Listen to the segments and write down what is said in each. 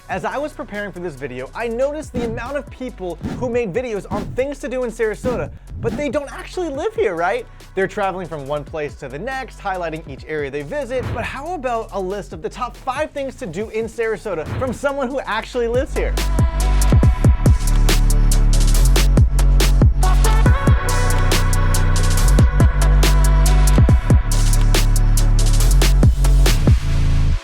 As I was preparing for this video, I noticed the amount of people who made videos on things to do in Sarasota, but they don't actually live here, right? They're traveling from one place to the next, highlighting each area they visit, but how about a list of the top 5 things to do in Sarasota from someone who actually lives here?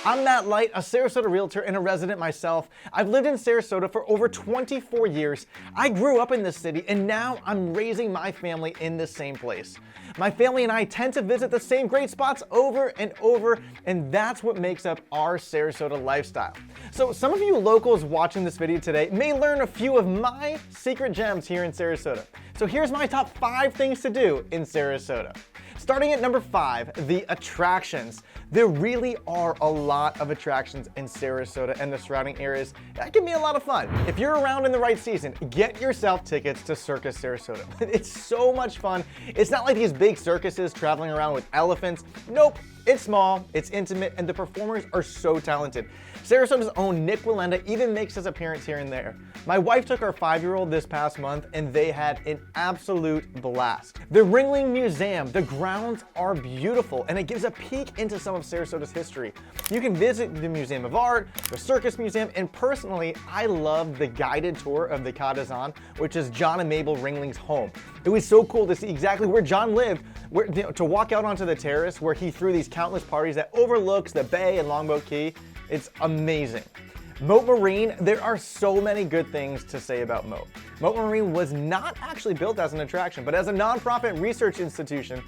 I'm Matt Light, a Sarasota realtor and a resident myself. I've lived in Sarasota for over 24 years. I grew up in this city and now I'm raising my family in the same place. My family and I tend to visit the same great spots over and over, and that's what makes up our Sarasota lifestyle. So some of you locals watching this video today may learn a few of my secret gems here in Sarasota. So here's my top 5 things to do in Sarasota. Starting at number 5, the attractions. There really are a lot of attractions in Sarasota and the surrounding areas. That can be a lot of fun. If you're around in the right season, get yourself tickets to Circus Sarasota. It's so much fun. It's not like these big circuses traveling around with elephants. Nope. It's small, it's intimate, and the performers are so talented. Sarasota's own Nick Wallenda even makes his appearance here and there. My wife took our 5-year-old this past month, and they had an absolute blast. The Ringling Museum, the grounds are beautiful, and it gives a peek into some of Sarasota's history. You can visit the Museum of Art, the Circus Museum, and personally, I love the guided tour of the Kadazan, which is John and Mabel Ringling's home. It was so cool to see exactly where John lived, to walk out onto the terrace where he threw these countless parties that overlooks the bay and Longboat Key. It's amazing. Moat Marine, there are so many good things to say about Moat. Moat Marine was not actually built as an attraction, but as a nonprofit research institution.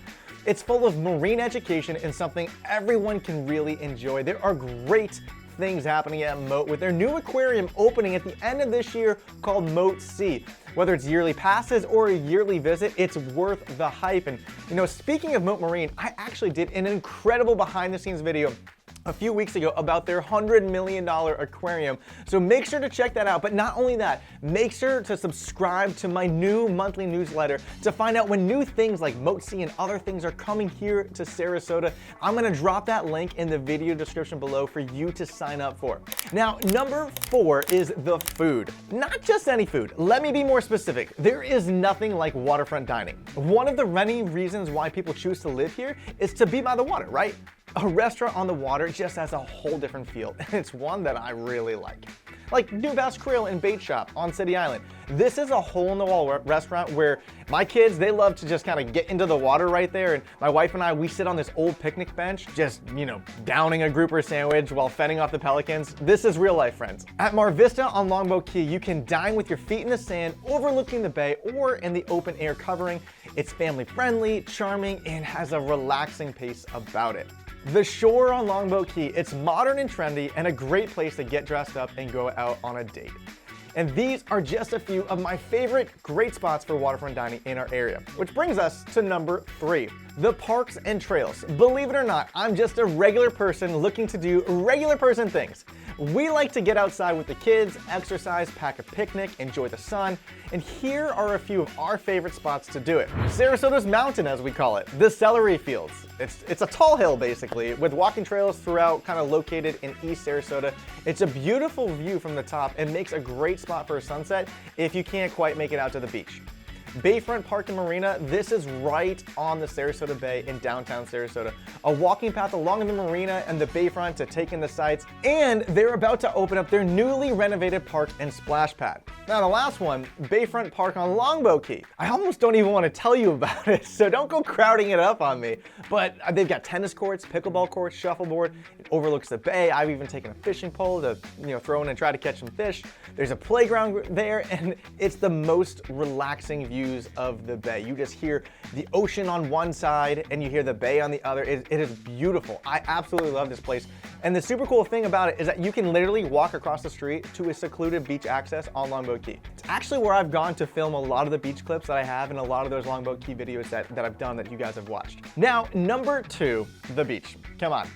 It's full of marine education and something everyone can really enjoy. There are great things happening at Moat with their new aquarium opening at the end of this year called Moat Sea. Whether it's yearly passes or a yearly visit, it's worth the hype. And speaking of Moat Marine, I actually did an incredible behind the scenes video a few weeks ago about their $100 million aquarium. So make sure to check that out. But not only that, make sure to subscribe to my new monthly newsletter to find out when new things like Moat Sea and other things are coming here to Sarasota. I'm gonna drop that link in the video description below for you to sign up for. Now, number 4 is the food. Not just any food. Let me be more specific. There is nothing like waterfront dining. One of the many reasons why people choose to live here is to be by the water, right? A restaurant on the water just has a whole different feel, and it's one that I really like. Like New Bass Krill and Bait Shop on City Island. This is a hole-in-the-wall restaurant where my kids, they love to just kind of get into the water right there, and my wife and I, we sit on this old picnic bench, just, downing a grouper sandwich while fending off the pelicans. This is real life, friends. At Mar Vista on Longboat Key, you can dine with your feet in the sand, overlooking the bay, or in the open air covering. It's family-friendly, charming, and has a relaxing pace about it. The Shore on Longboat Key, it's modern and trendy and a great place to get dressed up and go out on a date. And these are just a few of my favorite great spots for waterfront dining in our area. Which brings us to number 3, the parks and trails. Believe it or not, I'm just a regular person looking to do regular person things. We like to get outside with the kids, exercise, pack a picnic, enjoy the sun, and here are a few of our favorite spots to do it. Sarasota's Mountain, as we call it, the Celery Fields. It's a tall hill, basically, with walking trails throughout, kind of located in East Sarasota. It's a beautiful view from the top and makes a great spot for a sunset if you can't quite make it out to the beach. Bayfront Park and Marina, this is right on the Sarasota Bay in downtown Sarasota. A walking path along the marina and the bayfront to take in the sights, and they're about to open up their newly renovated park and splash pad. Now the last one, Bayfront Park on Longboat Key. I almost don't even want to tell you about it, so don't go crowding it up on me. But they've got tennis courts, pickleball courts, shuffleboard. It overlooks the bay. I've even taken a fishing pole to throw in and try to catch some fish. There's a playground there, and it's the most relaxing views of the bay. You just hear the ocean on one side and you hear the bay on the other. It is beautiful. I absolutely love this place. And the super cool thing about it is that you can literally walk across the street to a secluded beach access on Longboat Key. It's actually where I've gone to film a lot of the beach clips that I have and a lot of those Longboat Key videos that I've done that you guys have watched. Now, number 2, the beach. Come on.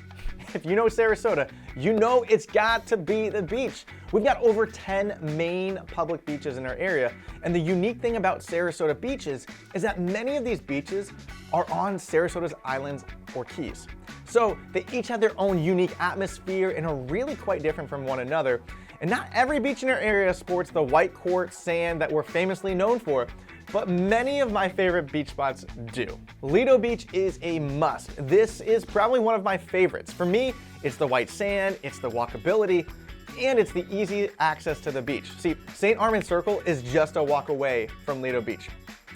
If you know Sarasota, you know it's got to be the beach. We've got over 10 main public beaches in our area, and the unique thing about Sarasota beaches is that many of these beaches are on Sarasota's islands or keys. So they each have their own unique atmosphere and are really quite different from one another. And not every beach in our area sports the white quartz sand that we're famously known for, but many of my favorite beach spots do. Lido Beach is a must. This is probably one of my favorites. For me, it's the white sand, it's the walkability, and it's the easy access to the beach. See, St. Armand Circle is just a walk away from Lido Beach.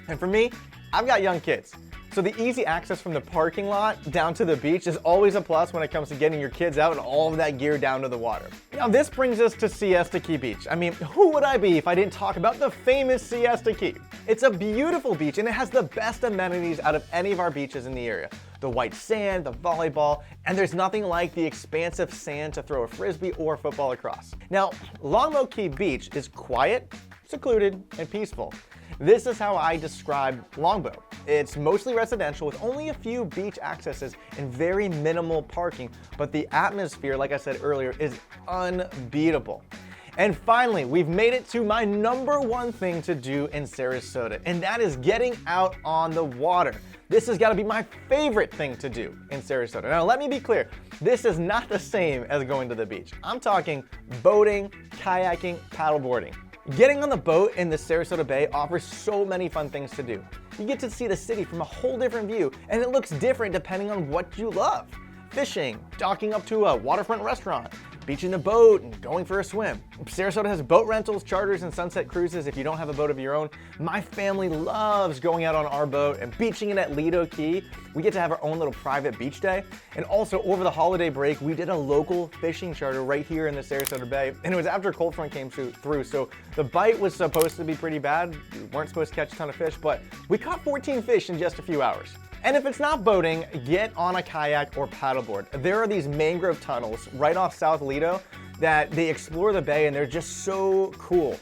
And for me, I've got young kids. So the easy access from the parking lot down to the beach is always a plus when it comes to getting your kids out and all of that gear down to the water. Now this brings us to Siesta Key Beach. I mean, who would I be if I didn't talk about the famous Siesta Key? It's a beautiful beach and it has the best amenities out of any of our beaches in the area. The white sand, the volleyball, and there's nothing like the expansive sand to throw a frisbee or football across. Now, Longboat Key Beach is quiet, secluded, and peaceful. This is how I describe Longboat. It's mostly residential with only a few beach accesses and very minimal parking, but the atmosphere, like I said earlier, is unbeatable. And finally, we've made it to my #1 thing to do in Sarasota, and that is getting out on the water. This has got to be my favorite thing to do in Sarasota. Now, let me be clear. This is not the same as going to the beach. I'm talking boating, kayaking, paddleboarding. Getting on the boat in the Sarasota Bay offers so many fun things to do. You get to see the city from a whole different view, and it looks different depending on what you love. Fishing, docking up to a waterfront restaurant, beaching the boat, and going for a swim. Sarasota has boat rentals, charters, and sunset cruises if you don't have a boat of your own. My family loves going out on our boat and beaching it at Lido Key. We get to have our own little private beach day. And also over the holiday break, we did a local fishing charter right here in the Sarasota Bay. And it was after a cold front came through, so the bite was supposed to be pretty bad. We weren't supposed to catch a ton of fish, but we caught 14 fish in just a few hours. And if it's not boating, get on a kayak or paddleboard. There are these mangrove tunnels right off South Lido that they explore the bay and they're just so cool.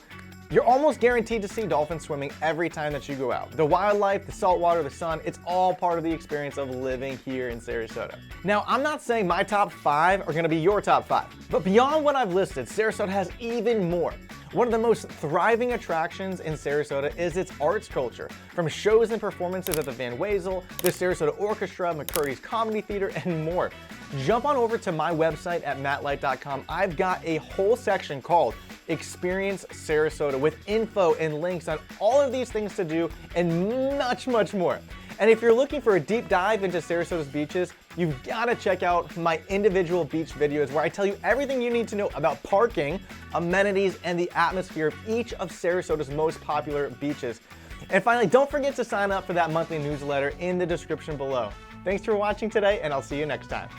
You're almost guaranteed to see dolphins swimming every time that you go out. The wildlife, the salt water, the sun, it's all part of the experience of living here in Sarasota. Now, I'm not saying my top 5 are gonna be your top 5, but beyond what I've listed, Sarasota has even more. One of the most thriving attractions in Sarasota is its arts culture. From shows and performances at the Van Wezel, the Sarasota Orchestra, McCurdy's Comedy Theater, and more. Jump on over to my website at mattlight.com. I've got a whole section called Experience Sarasota with info and links on all of these things to do and much, much more. And if you're looking for a deep dive into Sarasota's beaches, you've got to check out my individual beach videos where I tell you everything you need to know about parking, amenities, and the atmosphere of each of Sarasota's most popular beaches. And finally, don't forget to sign up for that monthly newsletter in the description below. Thanks for watching today, and I'll see you next time.